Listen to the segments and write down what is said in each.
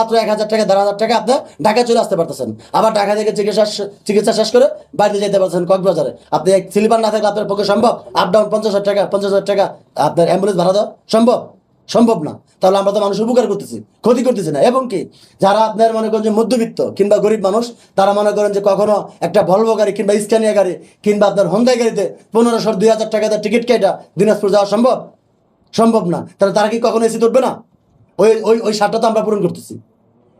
মাত্র 1,000 টাকা 1,500 টাকা আপনি ঢাকা চলে আসতে পারতেছেন, আবার ঢাকা থেকে চিকিৎসা শেষ করে বাড়িতে যেতে পারছেন কক্সবাজারে। আপনি এক স্লিপার না থাকলে আপনার পক্ষে সম্ভব আপ ডাউন 50,000 টাকা আপনার অ্যাম্বুলেন্স ভাড়া দেওয়া সম্ভব? সম্ভব না। তাহলে আমরা তো মানুষের উপকার করতেছি, ক্ষতি করতেছি না। এবং কি যারা আপনার মনে করেন যে মধ্যবিত্ত কিংবা গরিব মানুষ, তারা মনে করেন যে কখনো একটা ভলভো গাড়ি কিংবা স্ক্যানিয়া গাড়ি কিংবা আপনার হোন্ডা গাড়িতে 1500 2,000 টাকা টিকিট কেটে দিনাজপুর যাওয়া সম্ভব? সম্ভব না। তাহলে তারা কি কখনো এসি উঠবে না? ওই ওই ওই সারটা তো আমরা পূরণ করতেছি,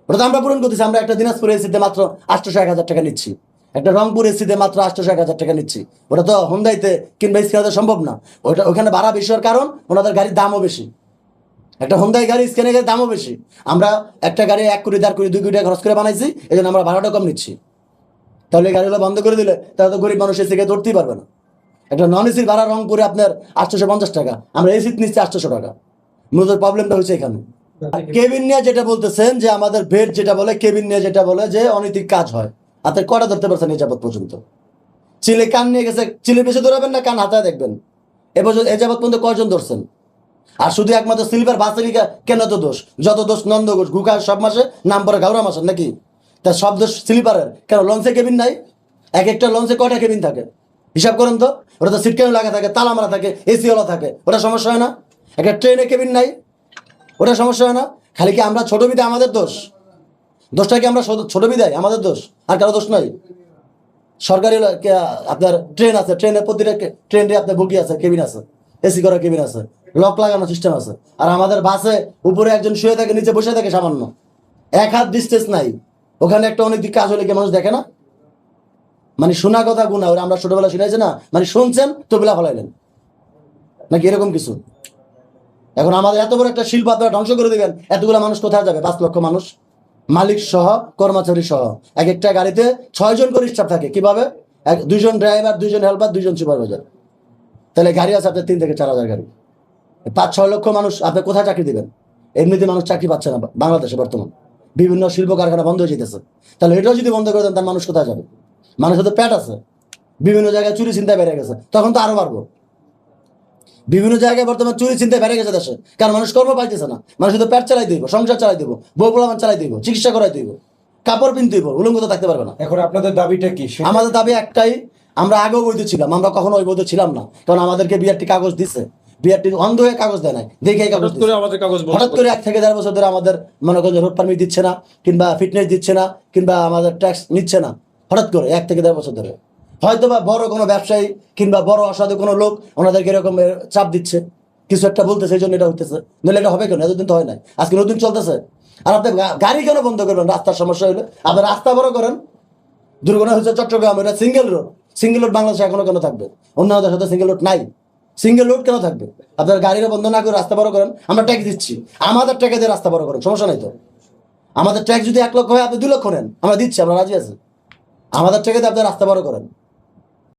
ওটা তো আমরা পূরণ করতেছি। আমরা একটা দিনাজপুর এসিতে মাত্র 800-1,000 টাকা নিচ্ছি, একটা রংপুর এসিতে মাত্র 800-1,000 টাকা নিচ্ছি। ওটা তো হোন্ডাইতে কিংবা স্ক্যানিয়াতে সম্ভব না। ওখানে ভাড়া বেশি হওয়ার কারণ ওনাদের গাড়ির দামও বেশি। একটা হোন্ডাই গাড়ি স্ক্যানিয়া গাড়ির দামও বেশি। আমরা একটা গাড়ি 1 কোটি 1.5 কোটি 2 কোটি টাকা খরচ করে বানাইছি, এই জন্য আমরা ভাড়াটা কম নিচ্ছি। তাহলে এই গাড়িগুলো বন্ধ করে দিলে তাহলে তো গরিব মানুষ এসি গাড়ি ধরতেই পারবে না। একটা নন এসির ভাড়া রংপুরে আপনার 850 টাকা, আমরা এসি নিচ্ছি 800 টাকা। মূলত প্রবলেমটা হচ্ছে এখানে। কেবিন নিয়ে যেটা বলতেছেন যে আমাদের বেড যেটা বলে, কেবিন নিয়ে যেটা বলে যে অনৈতিক কাজ হয়, আপনি কটা ধরতে পারছেন এই যাবৎ পর্যন্ত? চিলে কান নিয়ে গেছে, চিলে বেশি ধরাবেন না কান হাতায় দেখবেন। এ যাবৎ পর্যন্ত কয়জন ধরছেন? আর শুধু একমাত্র স্লিপার বাসের কেন তো দোষ? যত দোষ নন্দ ঘোষ গুকা সব মাসে নাম পরে গাউরা মাসের নাকি? তা সব দোষ স্লিপারের কেন? লঞ্চে কেবিন নাই? এক একটা লঞ্চে কয়টা কেবিন থাকে হিসাব করেন তো? ওটা তো সিট কেন লাগা থাকে, তালা মারা থাকে, এসিওয়ালা থাকে, ওটা সমস্যা হয় না? একটা ট্রেনে কেবিন নাই, ওটা সমস্যা হয় না? খালি কি আমরা ছোট বিদায় আমাদের দোষ? দোষটা কি আমরা ছোট বিদায় আমাদের দোষ, আর কারো দোষ নয়? সরকারি আপনার ট্রেন আছে, ট্রেনের প্রতিটা ট্রেনে আপনার বগি আছে, কেবিন আছে, এসি করা কেবিন আছে, লক লাগানো সিস্টেম আছে। আর আমাদের বাসে উপরে একজন শুয়ে থাকে, নিচে বসে থাকে, সামান্য 1 হাত ডিস্টেন্স নাই। ওখানে একটা অনৈতিক কাজ হলে কি মানুষ দেখে না? মানে শোনা কথা গুণা, ওরা আমরা ছোটবেলা শুনেছি না, মানে শুনছেন তো বেলা ফলাইলেন নাকি এরকম কিছু? এখন আমাদের এত বড় একটা শিল্প আপনারা ধ্বংস করে দেবেন, এতগুলো মানুষ কোথায় যাবে? 5 লক্ষ মানুষ, মালিক সহ কর্মচারী সহ। এক একটা গাড়িতে 6 জন করে স্টাফ থাকে। কিভাবে? 2 জন ড্রাইভার, 2 জন হেল্পার, 2 জন সুপারভাইজার। তাহলে গাড়ি আছে আপনার 3 থেকে 4 হাজার গাড়ি। 5-6 লক্ষ মানুষ আপনি কোথায় চাকরি দেবেন? এমনিতে মানুষ চাকরি পাচ্ছে না বাংলাদেশে বর্তমান, বিভিন্ন শিল্প কারখানা বন্ধ হয়ে যেতেছে। তাহলে এটাও যদি বন্ধ করে দেন তার মানুষ কোথায় যাবে? মানুষের তো পেট আছে, বিভিন্ন জায়গায় চুরি চিন্তায় বেড়ে গেছে, তখন তো আরো বাড়বো। বিভিন্ন জায়গায় বর্তমানে চুরি চিন্তায় বেড়ে গেছে দেশে, কারণ মানুষ কর্ম পাইতেছে না। মানুষ শুধু পেট চালাই দিব, সংসার চালাই দিব, বউ পোলাপান চালাই দিব, চিকিৎসা করাই দিব, কাপড় পিনতে দিব, উলঙ্গ তো থাকতে পারবে না। এখন আপনাদের দাবিটা কি? আমাদের দাবি একটাই, আমরা আগেও বৈধ ছিলাম, আমরা কখনো ওই বৈধ ছিলাম না, কারণ আমাদেরকে বিআরটি কাগজ দিচ্ছে। বিআরটি অন্ধ হয়ে কাগজ দেয় নাই, দেখে কাগজ হঠাৎ করে 1 থেকে 1.5 বছর ধরে আমাদের মনে করেন রোড পারমিট দিচ্ছে না, কিংবা ফিটনেস দিচ্ছে না, কিংবা আমাদের ট্যাক্স নিচ্ছে না। হঠাৎ করে 1 থেকে 1.5 বছর ধরে হয়তো বা বড় কোনো ব্যবসায়ী কিংবা বড় অসাধু কোনো লোক ওনাদেরকে এরকম চাপ দিচ্ছে, কিছু একটা বলতেছে, এই জন্য এটা হইতেছে। নইলে এটা হবে কেন? এতদিন তো হয় নাই, আজকে নতুন চলতেছে। আর আপনি গাড়ি কেন বন্ধ করবেন? রাস্তার সমস্যা হলে আপনার রাস্তা বড় করেন। দুর্ঘটনা হচ্ছে চট্টগ্রাম, এটা সিঙ্গেল রোড বাংলাদেশে এখনো কেন থাকবে? অন্য দেশের সাথে সিঙ্গেল রোড নাই, সিঙ্গেল রোড কেন থাকবে? আপনার গাড়িটা বন্ধ না করে রাস্তা বড় করেন, আমরা ট্যাক্স দিচ্ছি, আমাদের টাকা দিয়ে রাস্তা বড় করেন, সমস্যা নাই তো। আমাদের ট্যাক্স যদি 1 লক্ষ হয়, আপনি 2 লক্ষ নেন, আমরা দিচ্ছি, আমরা রাজি আছি। আমাদের টাকা দিয়ে আপনার রাস্তা বড় করেন।